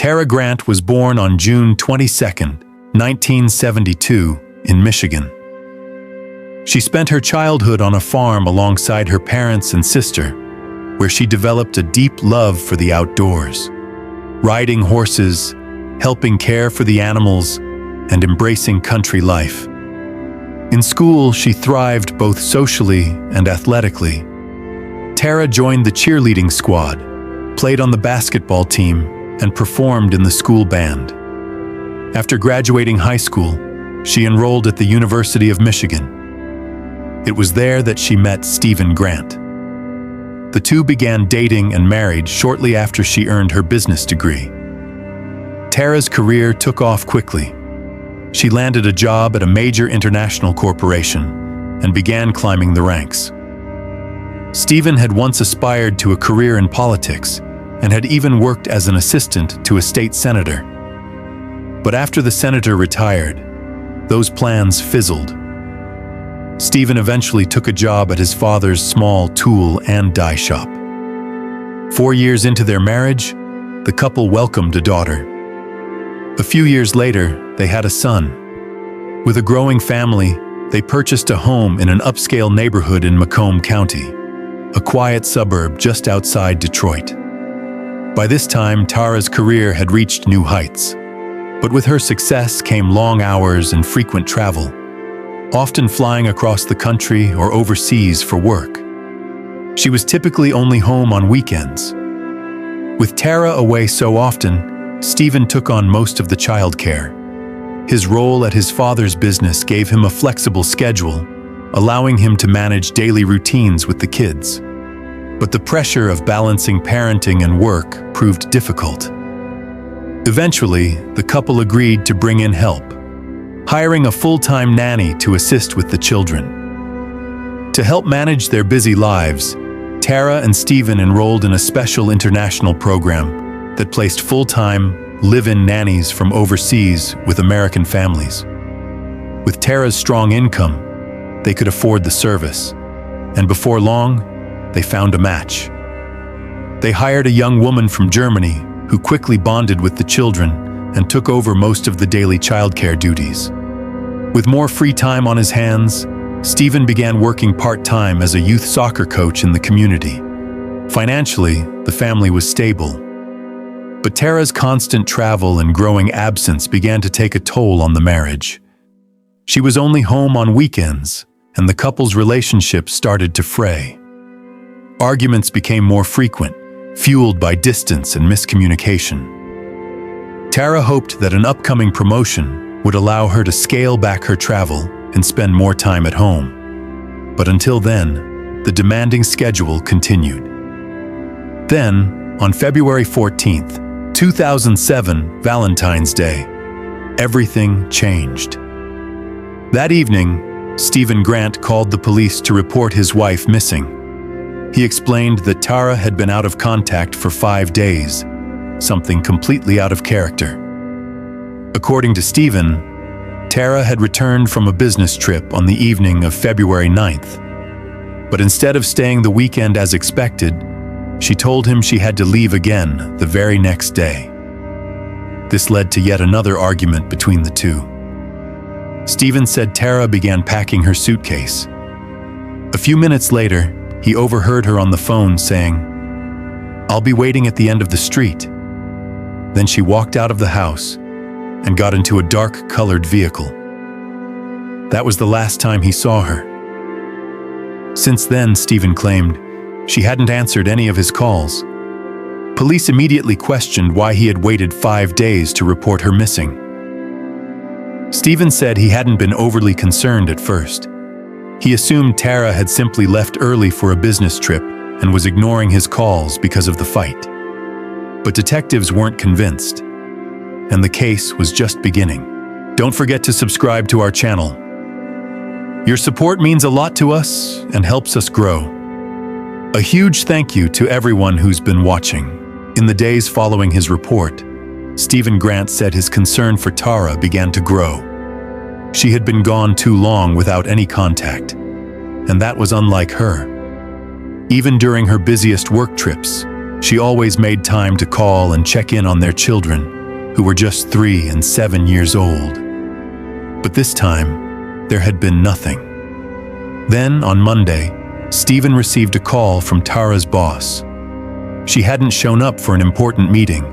Tara Grant was born on June 22, 1972, in Michigan. She spent her childhood on a farm alongside her parents and sister, where she developed a deep love for the outdoors, riding horses, helping care for the animals, and embracing country life. In school, she thrived both socially and athletically. Tara joined the cheerleading squad, played on the basketball team, and performed in the school band. After graduating high school, she enrolled at the University of Michigan. It was there that she met Stephen Grant. The two began dating and married shortly after she earned her business degree. Tara's career took off quickly. She landed a job at a major international corporation and began climbing the ranks. Stephen had once aspired to a career in politics and had even worked as an assistant to a state senator. But after the senator retired, those plans fizzled. Stephen eventually took a job at his father's small tool and die shop. 4 years into their marriage, the couple welcomed a daughter. A few years later, they had a son. With a growing family, they purchased a home in an upscale neighborhood in Macomb County, a quiet suburb just outside Detroit. By this time, Tara's career had reached new heights. But with her success came long hours and frequent travel, often flying across the country or overseas for work. She was typically only home on weekends. With Tara away so often, Stephen took on most of the childcare. His role at his father's business gave him a flexible schedule, allowing him to manage daily routines with the kids. But the pressure of balancing parenting and work proved difficult. Eventually, the couple agreed to bring in help, hiring a full-time nanny to assist with the children. To help manage their busy lives, Tara and Stephen enrolled in a special international program that placed full-time, live-in nannies from overseas with American families. With Tara's strong income, they could afford the service, and before long, they found a match. They hired a young woman from Germany who quickly bonded with the children and took over most of the daily childcare duties. With more free time on his hands, Stephen began working part-time as a youth soccer coach in the community. Financially, the family was stable. But Tara's constant travel and growing absence began to take a toll on the marriage. She was only home on weekends, and the couple's relationship started to fray. Arguments became more frequent, fueled by distance and miscommunication. Tara hoped that an upcoming promotion would allow her to scale back her travel and spend more time at home. But until then, the demanding schedule continued. Then, on February 14th, 2007, Valentine's Day, everything changed. That evening, Stephen Grant called the police to report his wife missing. He explained that Tara had been out of contact for 5 days, something completely out of character. According to Stephen, Tara had returned from a business trip on the evening of February 9th. But instead of staying the weekend as expected, she told him she had to leave again the very next day. This led to yet another argument between the two. Stephen said Tara began packing her suitcase. A few minutes later, he overheard her on the phone saying, "I'll be waiting at the end of the street." Then she walked out of the house and got into a dark-colored vehicle. That was the last time he saw her. Since then, Stephen claimed, she hadn't answered any of his calls. Police immediately questioned why he had waited 5 days to report her missing. Stephen said he hadn't been overly concerned at first. He assumed Tara had simply left early for a business trip and was ignoring his calls because of the fight. But detectives weren't convinced, and the case was just beginning. Don't forget to subscribe to our channel. Your support means a lot to us and helps us grow. A huge thank you to everyone who's been watching. In the days following his report, Stephen Grant said his concern for Tara began to grow. She had been gone too long without any contact, and that was unlike her. Even during her busiest work trips, she always made time to call and check in on their children, who were just 3 and 7 years old. But this time, there had been nothing. Then, on Monday, Stephen received a call from Tara's boss. She hadn't shown up for an important meeting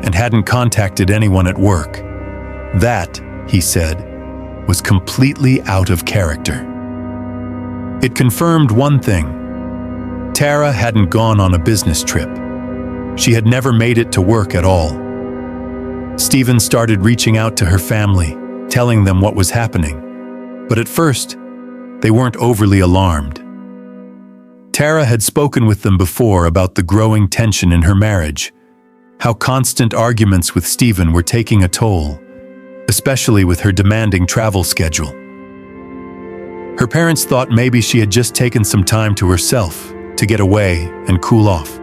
and hadn't contacted anyone at work. That, he said, was completely out of character. It confirmed one thing. Tara hadn't gone on a business trip. She had never made it to work at all. Stephen started reaching out to her family, telling them what was happening. But at first, they weren't overly alarmed. Tara had spoken with them before about the growing tension in her marriage, how constant arguments with Stephen were taking a toll, especially with her demanding travel schedule. Her parents thought maybe she had just taken some time to herself to get away and cool off.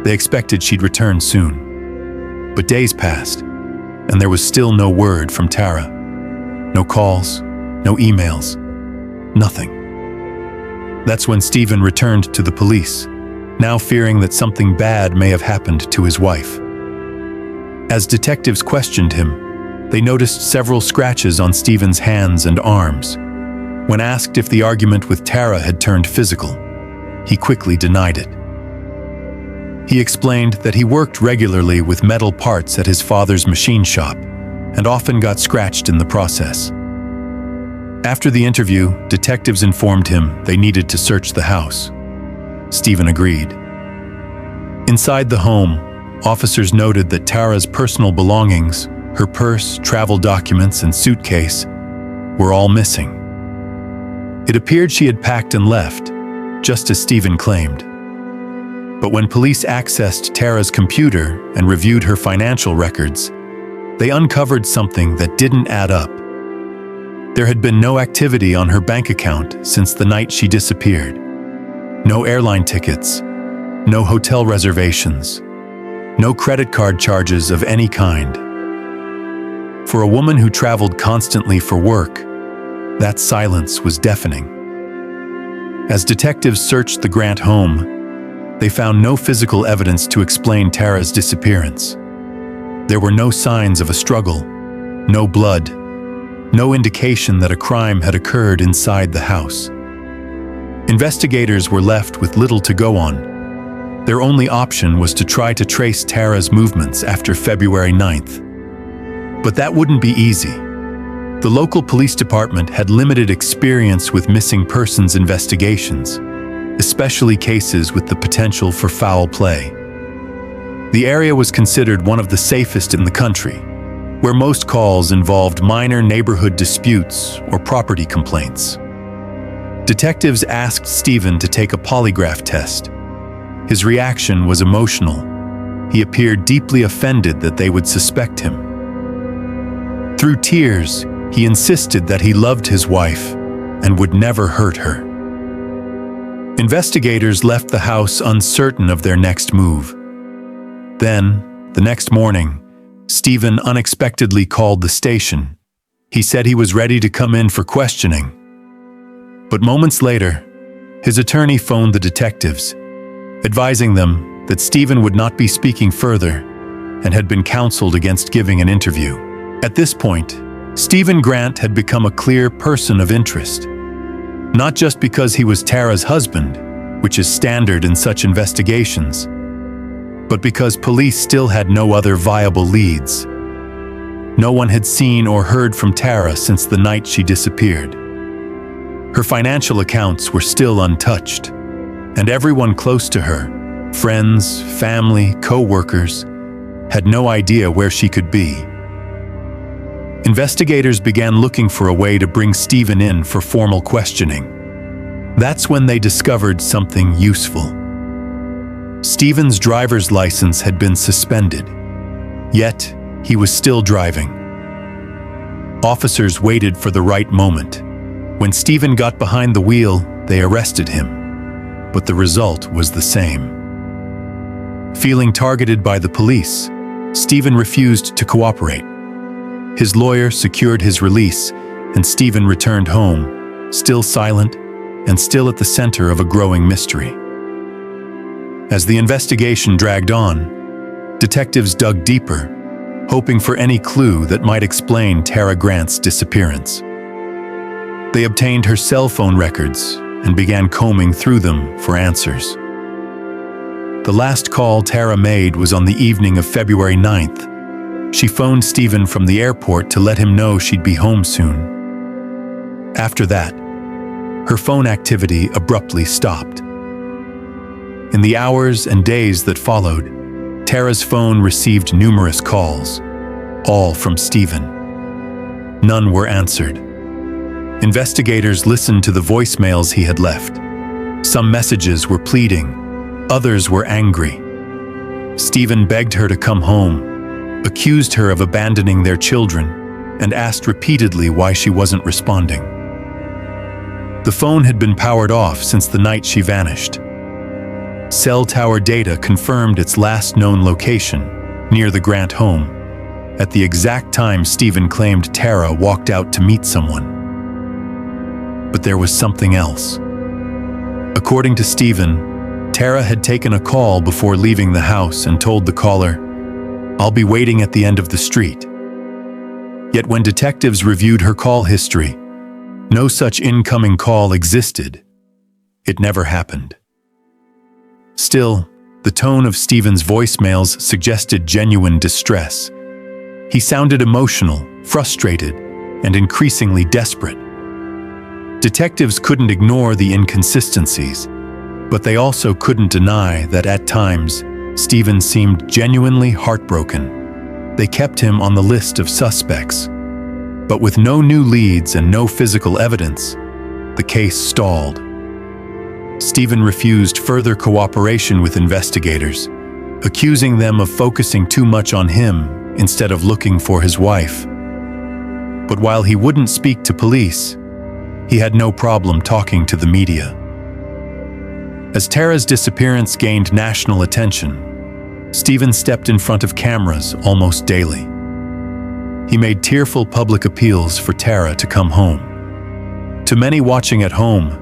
They expected she'd return soon. But days passed, and there was still no word from Tara. No calls, no emails, nothing. That's when Stephen returned to the police, now fearing that something bad may have happened to his wife. As detectives questioned him, they noticed several scratches on Stephen's hands and arms. When asked if the argument with Tara had turned physical, he quickly denied it. He explained that he worked regularly with metal parts at his father's machine shop and often got scratched in the process. After the interview, detectives informed him they needed to search the house. Stephen agreed. Inside the home, officers noted that Tara's personal belongings, her purse, travel documents, and suitcase, were all missing. It appeared she had packed and left, just as Stephen claimed. But when police accessed Tara's computer and reviewed her financial records, they uncovered something that didn't add up. There had been no activity on her bank account since the night she disappeared. No airline tickets, no hotel reservations, no credit card charges of any kind. For a woman who traveled constantly for work, that silence was deafening. As detectives searched the Grant home, they found no physical evidence to explain Tara's disappearance. There were no signs of a struggle, no blood, no indication that a crime had occurred inside the house. Investigators were left with little to go on. Their only option was to try to trace Tara's movements after February 9th. But that wouldn't be easy. The local police department had limited experience with missing persons investigations, especially cases with the potential for foul play. The area was considered one of the safest in the country, where most calls involved minor neighborhood disputes or property complaints. Detectives asked Stephen to take a polygraph test. His reaction was emotional. He appeared deeply offended that they would suspect him. Through tears, he insisted that he loved his wife and would never hurt her. Investigators left the house uncertain of their next move. Then, the next morning, Stephen unexpectedly called the station. He said he was ready to come in for questioning. But moments later, his attorney phoned the detectives, advising them that Stephen would not be speaking further and had been counseled against giving an interview. At this point, Stephen Grant had become a clear person of interest, not just because he was Tara's husband, which is standard in such investigations, but because police still had no other viable leads. No one had seen or heard from Tara since the night she disappeared. Her financial accounts were still untouched, and everyone close to her, friends, family, co-workers, had no idea where she could be. Investigators began looking for a way to bring Stephen in for formal questioning. That's when they discovered something useful. Stephen's driver's license had been suspended, yet he was still driving. Officers waited for the right moment. When Stephen got behind the wheel, they arrested him, but the result was the same. Feeling targeted by the police, Stephen refused to cooperate. His lawyer secured his release, and Stephen returned home, still silent and still at the center of a growing mystery. As the investigation dragged on, detectives dug deeper, hoping for any clue that might explain Tara Grant's disappearance. They obtained her cell phone records and began combing through them for answers. The last call Tara made was on the evening of February 9th. She phoned Stephen from the airport to let him know she'd be home soon. After that, her phone activity abruptly stopped. In the hours and days that followed, Tara's phone received numerous calls, all from Stephen. None were answered. Investigators listened to the voicemails he had left. Some messages were pleading, others were angry. Stephen begged her to come home, accused her of abandoning their children, and asked repeatedly why she wasn't responding. The phone had been powered off since the night she vanished. Cell tower data confirmed its last known location, near the Grant home, at the exact time Stephen claimed Tara walked out to meet someone. But there was something else. According to Stephen, Tara had taken a call before leaving the house and told the caller, "I'll be waiting at the end of the street." Yet when detectives reviewed her call history, no such incoming call existed. It never happened. Still, the tone of Stephen's voicemails suggested genuine distress. He sounded emotional, frustrated, and increasingly desperate. Detectives couldn't ignore the inconsistencies, but they also couldn't deny that at times, Stephen seemed genuinely heartbroken. They kept him on the list of suspects. But with no new leads and no physical evidence, the case stalled. Stephen refused further cooperation with investigators, accusing them of focusing too much on him instead of looking for his wife. But while he wouldn't speak to police, he had no problem talking to the media. As Tara's disappearance gained national attention, Stephen stepped in front of cameras almost daily. He made tearful public appeals for Tara to come home. To many watching at home,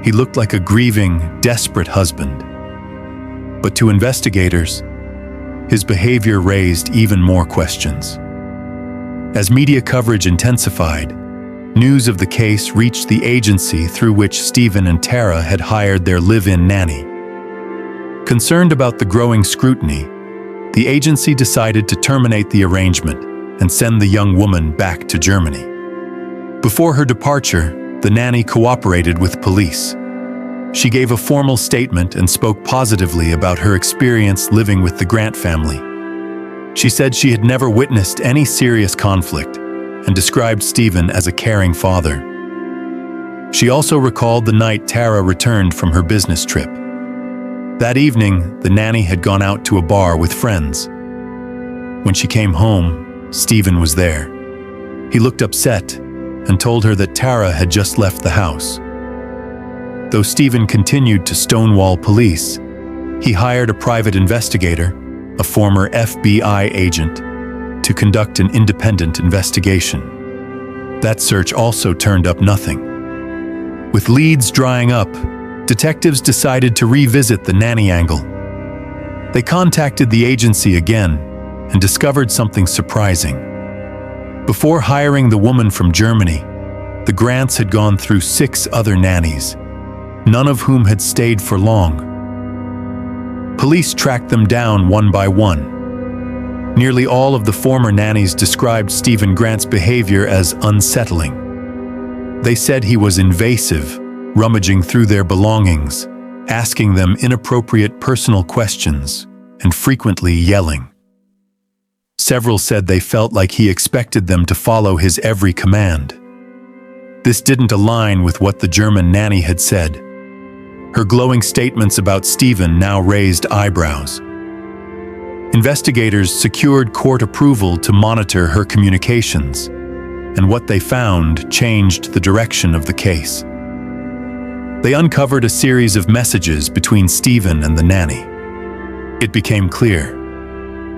he looked like a grieving, desperate husband. But to investigators, his behavior raised even more questions. As media coverage intensified, news of the case reached the agency through which Stephen and Tara had hired their live-in nanny. Concerned about the growing scrutiny, the agency decided to terminate the arrangement and send the young woman back to Germany. Before her departure, the nanny cooperated with police. She gave a formal statement and spoke positively about her experience living with the Grant family. She said she had never witnessed any serious conflict and described Stephen as a caring father. She also recalled the night Tara returned from her business trip. That evening, the nanny had gone out to a bar with friends. When she came home, Stephen was there. He looked upset and told her that Tara had just left the house. Though Stephen continued to stonewall police, he hired a private investigator, a former FBI agent, to conduct an independent investigation. That search also turned up nothing. With leads drying up, detectives decided to revisit the nanny angle. They contacted the agency again and discovered something surprising. Before hiring the woman from Germany, the Grants had gone through 6 other nannies, none of whom had stayed for long. Police tracked them down one by one. Nearly all of the former nannies described Stephen Grant's behavior as unsettling. They said he was invasive, rummaging through their belongings, asking them inappropriate personal questions, and frequently yelling. Several said they felt like he expected them to follow his every command. This didn't align with what the German nanny had said. Her glowing statements about Stephen now raised eyebrows. Investigators secured court approval to monitor her communications, and what they found changed the direction of the case. They uncovered a series of messages between Stephen and the nanny. It became clear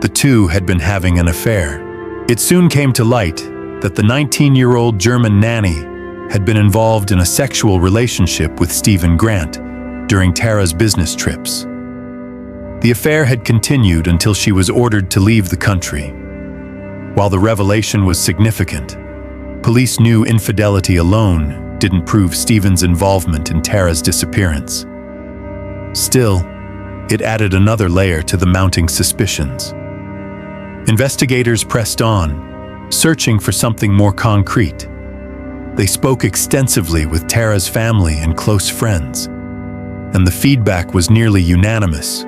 the two had been having an affair. It soon came to light that the 19-year-old German nanny had been involved in a sexual relationship with Stephen Grant during Tara's business trips. The affair had continued until she was ordered to leave the country. While the revelation was significant, police knew infidelity alone didn't prove Stephen's involvement in Tara's disappearance. Still, it added another layer to the mounting suspicions. Investigators pressed on, searching for something more concrete. They spoke extensively with Tara's family and close friends, and the feedback was nearly unanimous.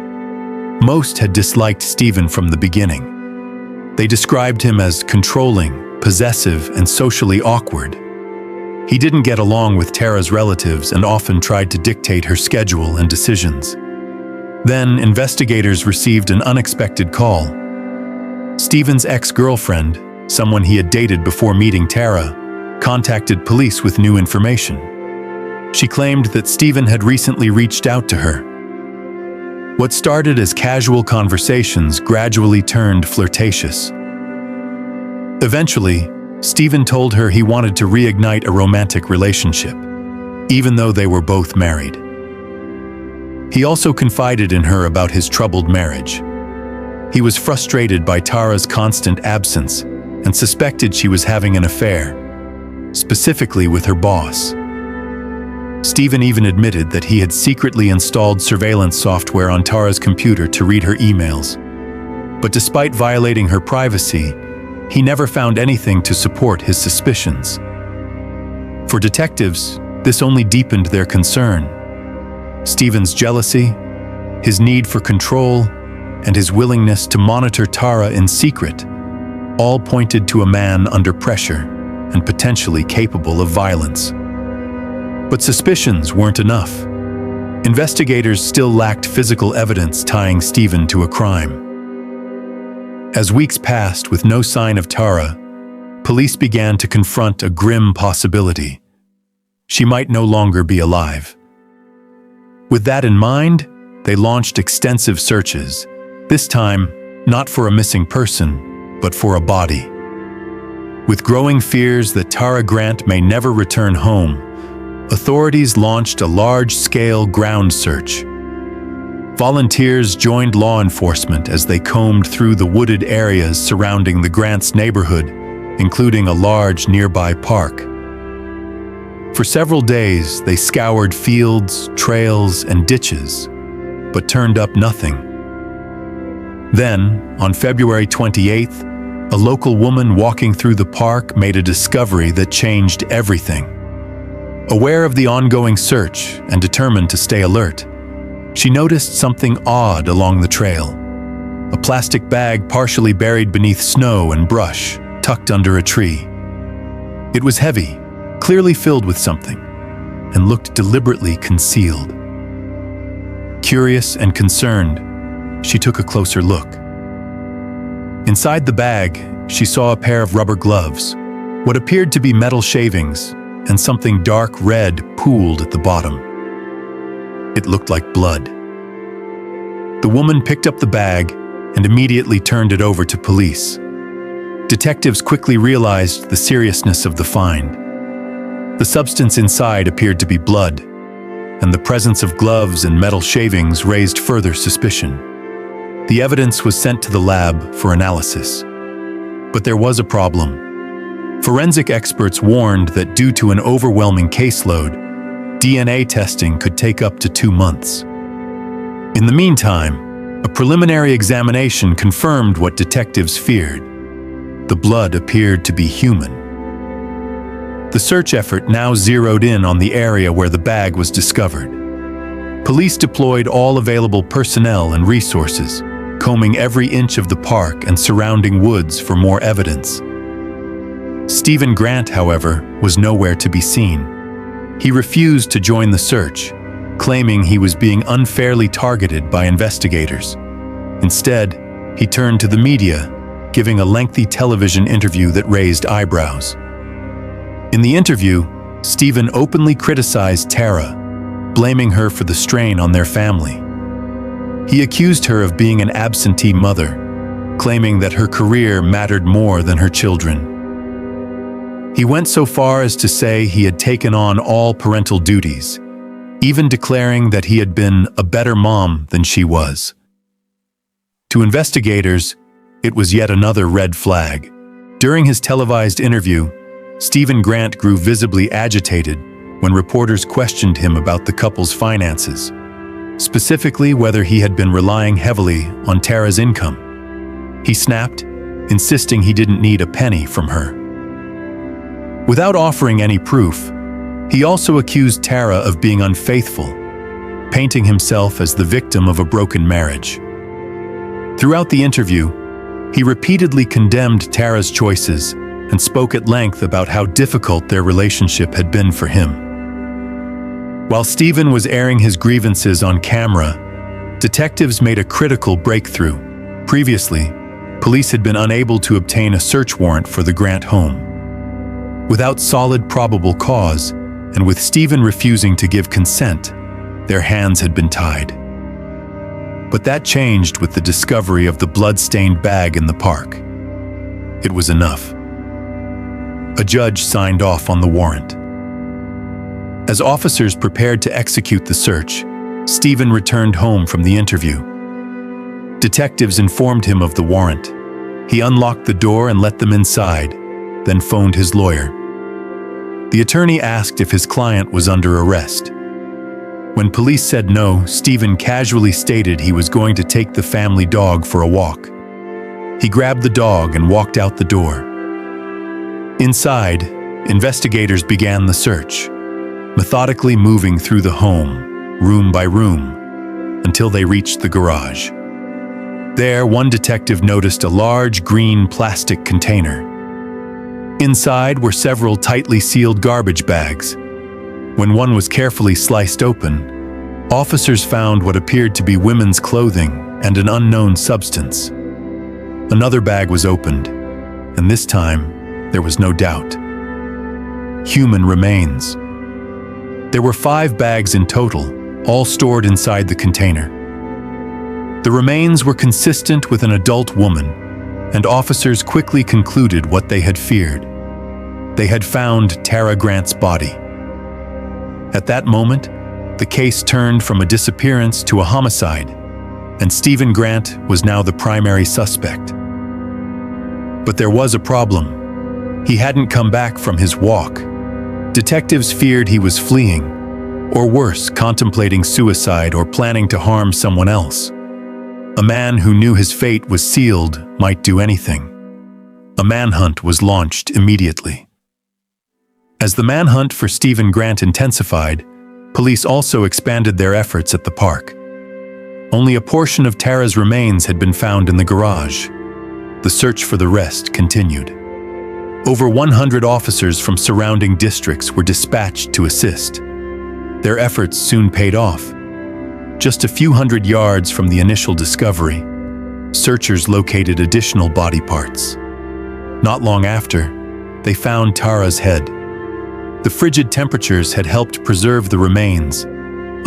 Most had disliked Stephen from the beginning. They described him as controlling, possessive, and socially awkward. He didn't get along with Tara's relatives and often tried to dictate her schedule and decisions. Then, investigators received an unexpected call. Stephen's ex-girlfriend, someone he had dated before meeting Tara, contacted police with new information. She claimed that Stephen had recently reached out to her. What started as casual conversations gradually turned flirtatious. Eventually, Stephen told her he wanted to reignite a romantic relationship, even though they were both married. He also confided in her about his troubled marriage. He was frustrated by Tara's constant absence and suspected she was having an affair, specifically with her boss. Stephen even admitted that he had secretly installed surveillance software on Tara's computer to read her emails. But despite violating her privacy, he never found anything to support his suspicions. For detectives, this only deepened their concern. Stephen's jealousy, his need for control, and his willingness to monitor Tara in secret all pointed to a man under pressure and potentially capable of violence. But suspicions weren't enough. Investigators still lacked physical evidence tying Stephen to a crime. As weeks passed with no sign of Tara, police began to confront a grim possibility. She might no longer be alive. With that in mind, they launched extensive searches, this time not for a missing person, but for a body. With growing fears that Tara Grant may never return home, authorities launched a large-scale ground search. Volunteers joined law enforcement as they combed through the wooded areas surrounding the Grants' neighborhood, including a large nearby park. For several days, they scoured fields, trails, and ditches, but turned up nothing. Then, on February 28th, a local woman walking through the park made a discovery that changed everything. Aware of the ongoing search and determined to stay alert, she noticed something odd along the trail. A plastic bag partially buried beneath snow and brush, tucked under a tree. It was heavy, clearly filled with something, and looked deliberately concealed. Curious and concerned, she took a closer look. Inside the bag, she saw a pair of rubber gloves, what appeared to be metal shavings, and something dark red pooled at the bottom. It looked like blood. The woman picked up the bag and immediately turned it over to police. Detectives quickly realized the seriousness of the find. The substance inside appeared to be blood, and the presence of gloves and metal shavings raised further suspicion. The evidence was sent to the lab for analysis. But there was a problem. Forensic experts warned that due to an overwhelming caseload, DNA testing could take up to 2 months. In the meantime, a preliminary examination confirmed what detectives feared. The blood appeared to be human. The search effort now zeroed in on the area where the bag was discovered. Police deployed all available personnel and resources, combing every inch of the park and surrounding woods for more evidence. Stephen Grant, however, was nowhere to be seen. He refused to join the search, claiming he was being unfairly targeted by investigators. Instead, he turned to the media, giving a lengthy television interview that raised eyebrows. In the interview, Stephen openly criticized Tara, blaming her for the strain on their family. He accused her of being an absentee mother, claiming that her career mattered more than her children. He went so far as to say he had taken on all parental duties, even declaring that he had been a better mom than she was. To investigators, it was yet another red flag. During his televised interview, Stephen Grant grew visibly agitated when reporters questioned him about the couple's finances, specifically whether he had been relying heavily on Tara's income. He snapped, insisting he didn't need a penny from her. Without offering any proof, he also accused Tara of being unfaithful, painting himself as the victim of a broken marriage. Throughout the interview, he repeatedly condemned Tara's choices and spoke at length about how difficult their relationship had been for him. While Stephen was airing his grievances on camera, detectives made a critical breakthrough. Previously, police had been unable to obtain a search warrant for the Grant home. Without solid probable cause, and with Stephen refusing to give consent, their hands had been tied. But that changed with the discovery of the blood-stained bag in the park. It was enough. A judge signed off on the warrant. As officers prepared to execute the search, Stephen returned home from the interview. Detectives informed him of the warrant. He unlocked the door and let them inside, then phoned his lawyer. The attorney asked if his client was under arrest. When police said no, Stephen casually stated he was going to take the family dog for a walk. He grabbed the dog and walked out the door. Inside, investigators began the search, methodically moving through the home, room by room, until they reached the garage. There, one detective noticed a large green plastic container. Inside were several tightly sealed garbage bags. When one was carefully sliced open, officers found what appeared to be women's clothing and an unknown substance. Another bag was opened, and this time, there was no doubt. Human remains. There were 5 bags in total, all stored inside the container. The remains were consistent with an adult woman, and officers quickly concluded what they had feared. They had found Tara Grant's body. At that moment, the case turned from a disappearance to a homicide, and Stephen Grant was now the primary suspect. But there was a problem. He hadn't come back from his walk. Detectives feared he was fleeing, or worse, contemplating suicide or planning to harm someone else. A man who knew his fate was sealed might do anything. A manhunt was launched immediately. As the manhunt for Stephen Grant intensified, police also expanded their efforts at the park. Only a portion of Tara's remains had been found in the garage. The search for the rest continued. Over 100 officers from surrounding districts were dispatched to assist. Their efforts soon paid off. Just a few hundred yards from the initial discovery, searchers located additional body parts. Not long after, they found Tara's head. The frigid temperatures had helped preserve the remains,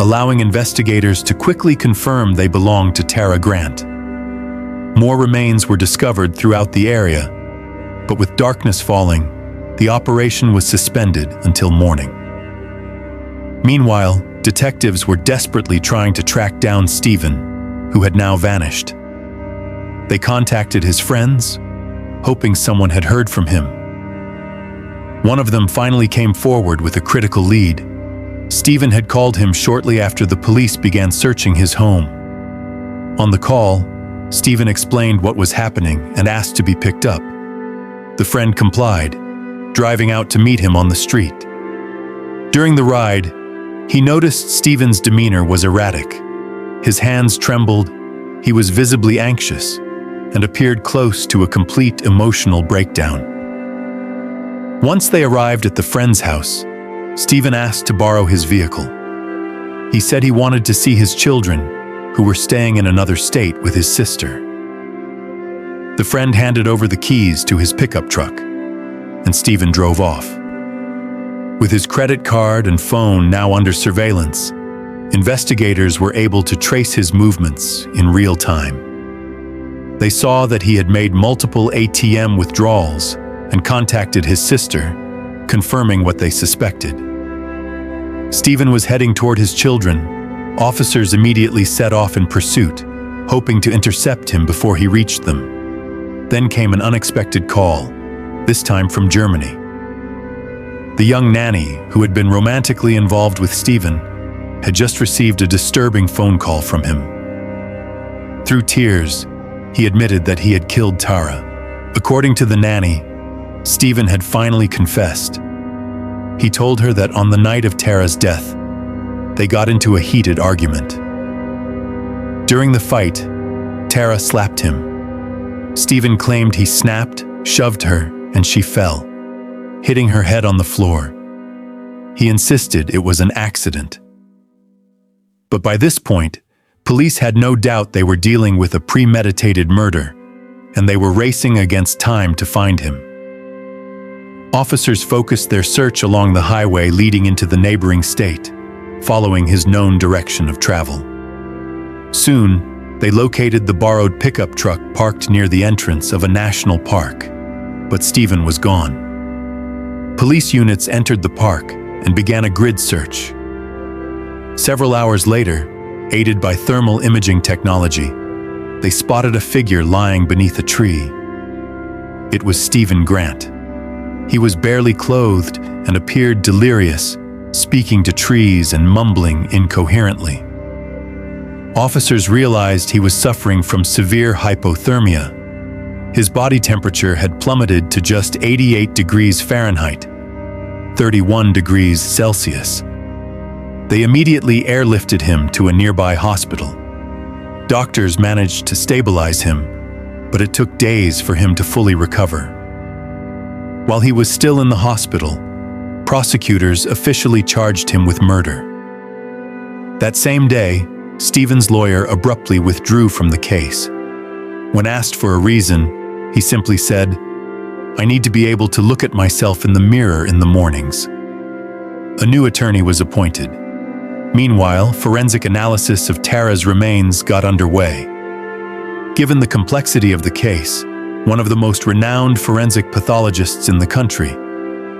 allowing investigators to quickly confirm they belonged to Tara Grant. More remains were discovered throughout the area, but with darkness falling, the operation was suspended until morning. Meanwhile, detectives were desperately trying to track down Stephen, who had now vanished. They contacted his friends, hoping someone had heard from him. One of them finally came forward with a critical lead. Stephen had called him shortly after the police began searching his home. On the call, Stephen explained what was happening and asked to be picked up. The friend complied, driving out to meet him on the street. During the ride, he noticed Stephen's demeanor was erratic. His hands trembled, he was visibly anxious, and appeared close to a complete emotional breakdown. Once they arrived at the friend's house, Stephen asked to borrow his vehicle. He said he wanted to see his children, who were staying in another state with his sister. The friend handed over the keys to his pickup truck, and Stephen drove off. With his credit card and phone now under surveillance, investigators were able to trace his movements in real time. They saw that he had made multiple ATM withdrawals and contacted his sister, confirming what they suspected. Stephen was heading toward his children. Officers immediately set off in pursuit, hoping to intercept him before he reached them. Then came an unexpected call. this time from Germany. The young nanny, who had been romantically involved with Stephen, had just received a disturbing phone call from him. Through tears, he admitted that he had killed Tara. According to the nanny, Stephen had finally confessed. He told her that on the night of Tara's death, they got into a heated argument. During the fight, Tara slapped him. Stephen claimed he snapped, shoved her, and she fell, hitting her head on the floor. He insisted it was an accident. But by this point, police had no doubt they were dealing with a premeditated murder, and they were racing against time to find him. Officers focused their search along the highway leading into the neighboring state, following his known direction of travel. Soon, they located the borrowed pickup truck parked near the entrance of a national park, but Stephen was gone. Police units entered the park and began a grid search. Several hours later, aided by thermal imaging technology, they spotted a figure lying beneath a tree. It was Stephen Grant. He was barely clothed and appeared delirious, speaking to trees and mumbling incoherently. Officers realized he was suffering from severe hypothermia. His body temperature had plummeted to just 88 degrees Fahrenheit, 31 degrees Celsius. They immediately airlifted him to a nearby hospital. Doctors managed to stabilize him, but it took days for him to fully recover. While he was still in the hospital, prosecutors officially charged him with murder. That same day, Stephen's lawyer abruptly withdrew from the case. When asked for a reason, he simply said, "I need to be able to look at myself in the mirror in the mornings." A new attorney was appointed. Meanwhile, forensic analysis of Tara's remains got underway. Given the complexity of the case, one of the most renowned forensic pathologists in the country,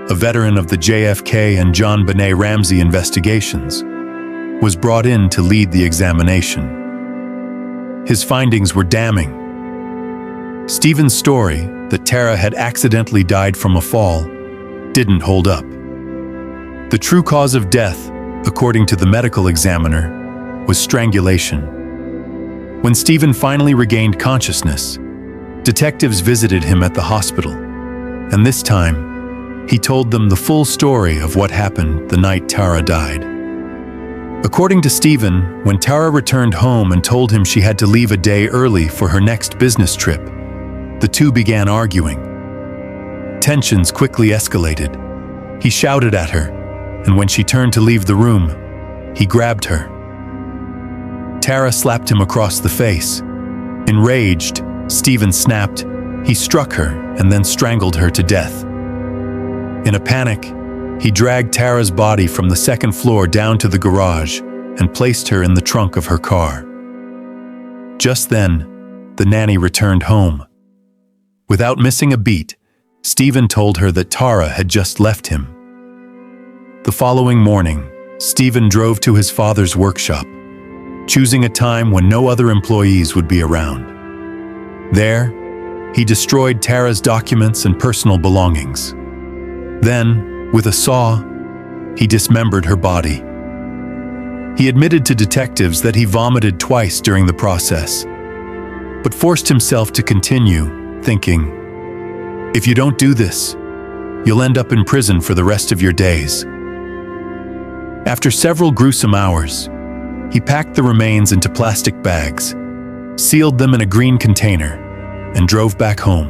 a veteran of the JFK and John Benet Ramsey investigations, was brought in to lead the examination. His findings were damning. Stephen's story that Tara had accidentally died from a fall didn't hold up. The true cause of death, according to the medical examiner, was strangulation. When Stephen finally regained consciousness, detectives visited him at the hospital, and this time, he told them the full story of what happened the night Tara died. According to Stephen, when Tara returned home and told him she had to leave a day early for her next business trip, the two began arguing. Tensions quickly escalated. He shouted at her, and when she turned to leave the room, he grabbed her. Tara slapped him across the face. Enraged, Stephen snapped. He struck her and then strangled her to death. In a panic, he dragged Tara's body from the second floor down to the garage and placed her in the trunk of her car. Just then, the nanny returned home. Without missing a beat, Stephen told her that Tara had just left him. The following morning, Stephen drove to his father's workshop, choosing a time when no other employees would be around. There, he destroyed Tara's documents and personal belongings. Then, with a saw, he dismembered her body. He admitted to detectives that he vomited twice during the process, but forced himself to continue, thinking, "If you don't do this, you'll end up in prison for the rest of your days." After several gruesome hours, he packed the remains into plastic bags, sealed them in a green container, and drove back home.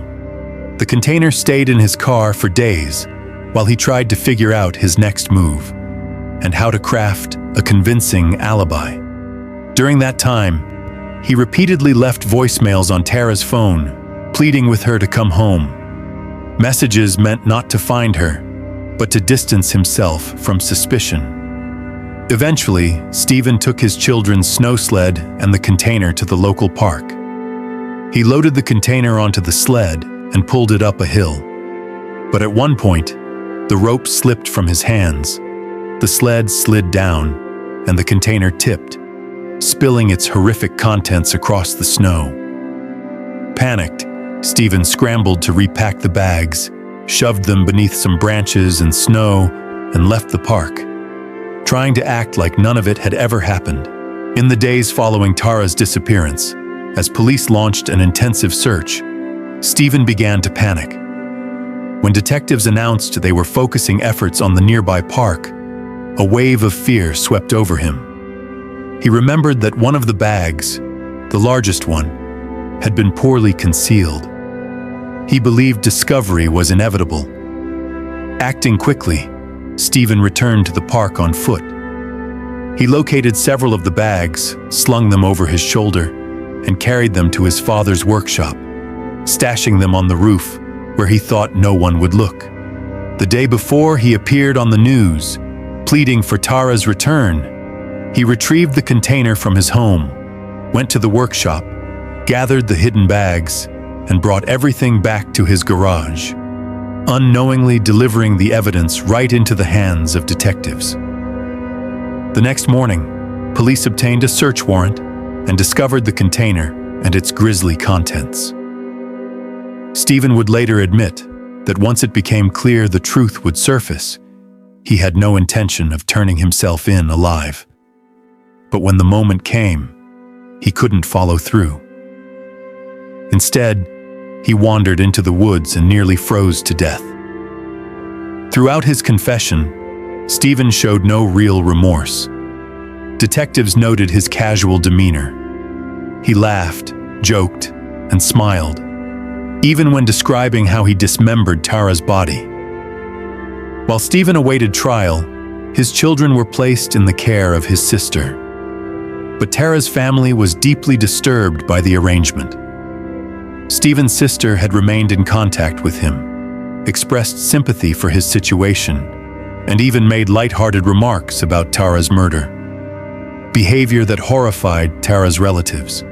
The container stayed in his car for days while he tried to figure out his next move and how to craft a convincing alibi. During that time, he repeatedly left voicemails on Tara's phone, pleading with her to come home. Messages meant not to find her, but to distance himself from suspicion. Eventually, Stephen took his children's snow sled and the container to the local park. He loaded the container onto the sled and pulled it up a hill. But at one point, the rope slipped from his hands. The sled slid down, and the container tipped, spilling its horrific contents across the snow. Panicked, Stephen scrambled to repack the bags, shoved them beneath some branches and snow, and left the park, trying to act like none of it had ever happened. In the days following Tara's disappearance, as police launched an intensive search, Stephen began to panic. When detectives announced they were focusing efforts on the nearby park, a wave of fear swept over him. He remembered that one of the bags, the largest one, had been poorly concealed. He believed discovery was inevitable. Acting quickly, Stephen returned to the park on foot. He located several of the bags, slung them over his shoulder, and carried them to his father's workshop, stashing them on the roof where he thought no one would look. The day before he appeared on the news, pleading for Tara's return, he retrieved the container from his home, went to the workshop, gathered the hidden bags, and brought everything back to his garage, unknowingly delivering the evidence right into the hands of detectives. The next morning, police obtained a search warrant and discovered the container and its grisly contents. Stephen would later admit that once it became clear the truth would surface, he had no intention of turning himself in alive. But when the moment came, he couldn't follow through. Instead, he wandered into the woods and nearly froze to death. Throughout his confession, Stephen showed no real remorse. Detectives noted his casual demeanor. He laughed, joked, and smiled, even when describing how he dismembered Tara's body. While Stephen awaited trial, his children were placed in the care of his sister. But Tara's family was deeply disturbed by the arrangement. Stephen's sister had remained in contact with him, expressed sympathy for his situation, and even made lighthearted remarks about Tara's murder, behavior that horrified Tara's relatives.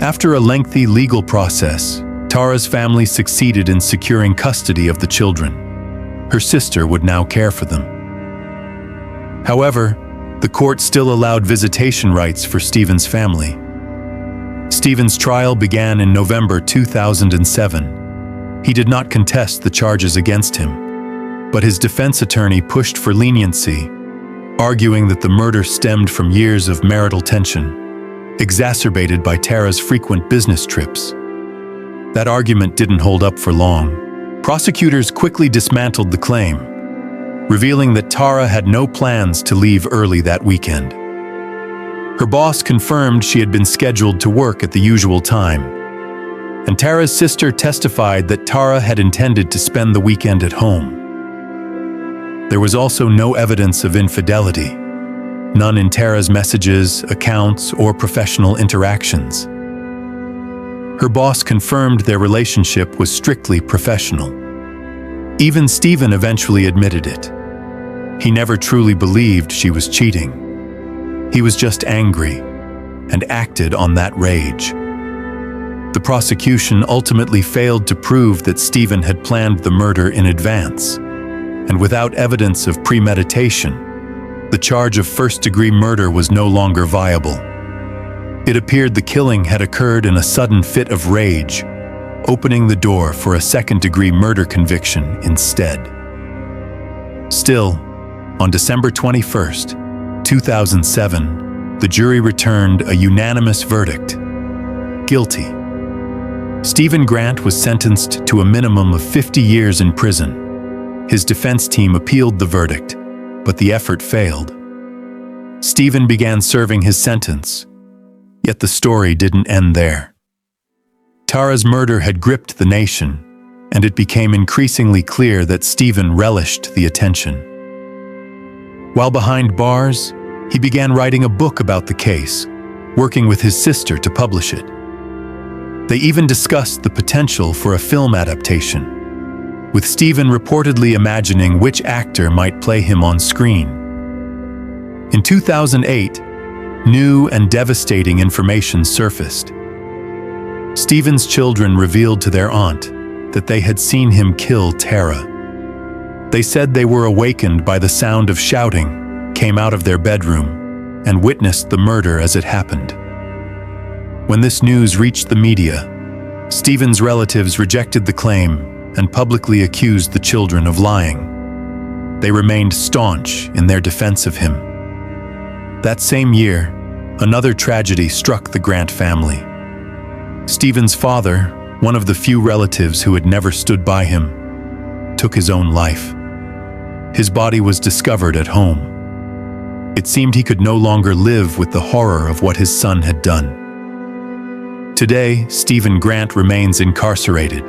After a lengthy legal process, Tara's family succeeded in securing custody of the children. Her sister would now care for them. However, the court still allowed visitation rights for Stephen's family. Stephen's trial began in November 2007. He did not contest the charges against him, but his defense attorney pushed for leniency, arguing that the murder stemmed from years of marital tension, exacerbated by Tara's frequent business trips. That argument didn't hold up for long. Prosecutors quickly dismantled the claim, revealing that Tara had no plans to leave early that weekend. Her boss confirmed she had been scheduled to work at the usual time, and Tara's sister testified that Tara had intended to spend the weekend at home. There was also no evidence of infidelity, none in Tara's messages, accounts, or professional interactions. Her boss confirmed their relationship was strictly professional. Even Stephen eventually admitted it. He never truly believed she was cheating. He was just angry and acted on that rage. The prosecution ultimately failed to prove that Stephen had planned the murder in advance, and without evidence of premeditation, the charge of first-degree murder was no longer viable. It appeared the killing had occurred in a sudden fit of rage, opening the door for a second-degree murder conviction instead. Still, on December 21st, 2007, the jury returned a unanimous verdict: guilty. Stephen Grant was sentenced to a minimum of 50 years in prison. His defense team appealed the verdict, but the effort failed. Stephen began serving his sentence, yet the story didn't end there. Tara's murder had gripped the nation, and it became increasingly clear that Stephen relished the attention. While behind bars, he began writing a book about the case, working with his sister to publish it. They even discussed the potential for a film adaptation, with Stephen reportedly imagining which actor might play him on screen. In 2008, new and devastating information surfaced. Stephen's children revealed to their aunt that they had seen him kill Tara. They said they were awakened by the sound of shouting, came out of their bedroom, and witnessed the murder as it happened. When this news reached the media, Stephen's relatives rejected the claim, and publicly accused the children of lying. They remained staunch in their defense of him. That same year, another tragedy struck the Grant family. Stephen's father, one of the few relatives who had never stood by him, took his own life. His body was discovered at home. It seemed he could no longer live with the horror of what his son had done. Today, Stephen Grant remains incarcerated.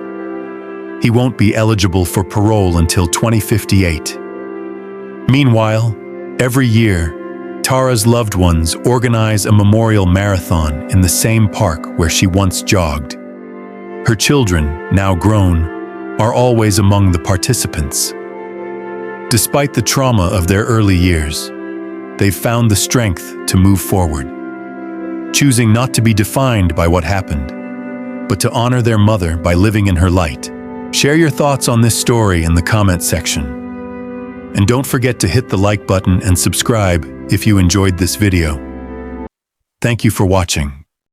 He won't be eligible for parole until 2058. Meanwhile, every year, Tara's loved ones organize a memorial marathon in the same park where she once jogged. Her children, now grown, are always among the participants. Despite the trauma of their early years, they've found the strength to move forward, choosing not to be defined by what happened, but to honor their mother by living in her light. Share your thoughts on this story in the comment section. And don't forget to hit the like button and subscribe if you enjoyed this video. Thank you for watching.